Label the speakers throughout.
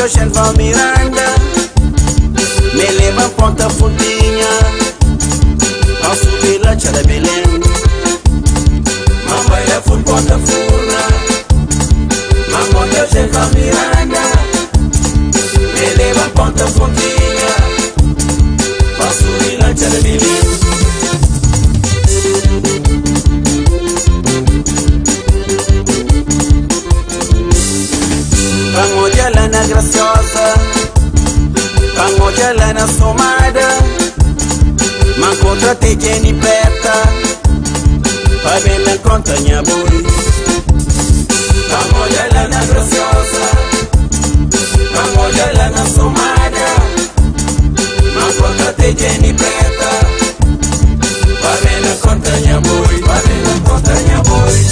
Speaker 1: a gente vai Miranda, me leva Ponta Fontinha, ao subir lá Tchada Belém. Mamãe é full Ponta Furna, mamãe a gente vai Miranda, me leva Ponta Fontinha, ao subir lá Tchada Belém. Vamos de Lana Graciosa, vamos de Lana Somada, ma contra te Jenny Peta, vai bem na conta minha boi. Vamos de Lana Graciosa, vamos de Lana Somada, ma contra te Jenny Peta, vai bem na conta minha boi, vai bem na conta minha boi.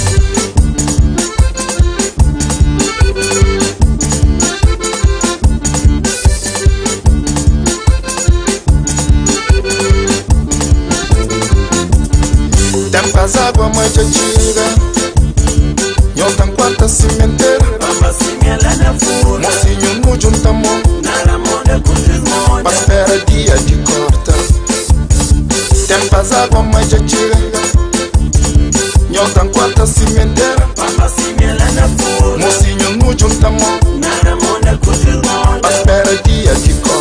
Speaker 2: Tempas água mais tira, eu tenho quanta cimenteira.
Speaker 1: Bamba simia lá na fura,
Speaker 2: Mocinho no juntamo,
Speaker 1: na Ramonda com desmonda.
Speaker 2: pra espera dia de corta. Tempas água mais tira, eu tenho quanta cimenteira.
Speaker 1: Bamba simia lá na fura,
Speaker 2: Mocinho no juntamo,
Speaker 1: na Ramonda com desmonda.
Speaker 2: pra espera dia de corta.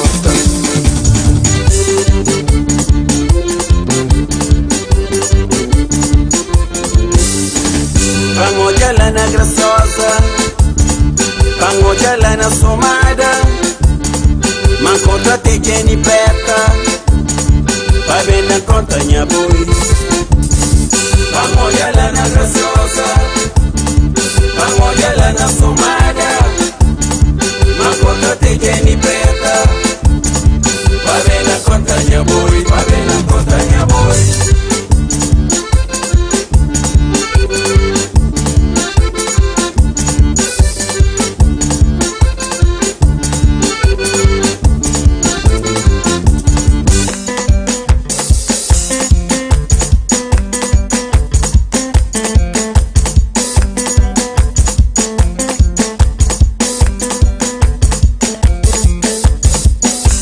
Speaker 1: Vamos de Lana Graciosa, vamos de Lana Somada, ma contra te Jenny Peta, vai bem na conta minha boi. Vamos de Lana Graciosa, vamos de Lana Somada, ma contra te Jenny Peta, vai bem na conta minha boi, vai bem na conta minha boi.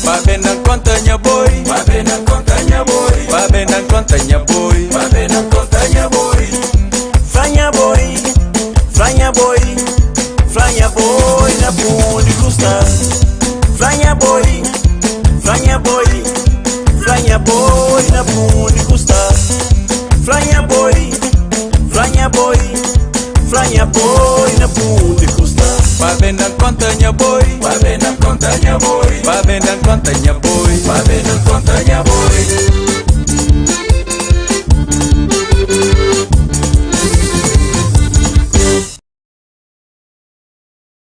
Speaker 2: Vai bem na conta minha boi,
Speaker 1: Vai bem na conta minha boi,
Speaker 2: vai bem na conta minha boi.
Speaker 1: vai bem na conta minha boi. Franha boi, franha boi, franha boi na fundo de custa. Franha boi, franha boi, franha boi na fundo de custa. Franha boi, franha boi, franha boi na fundo de custa.
Speaker 2: Vai bem na conta minha boi,
Speaker 1: Vai bem na conta minha boi,
Speaker 2: vai bem na conta minha boi.
Speaker 1: vai bem na conta minha boi.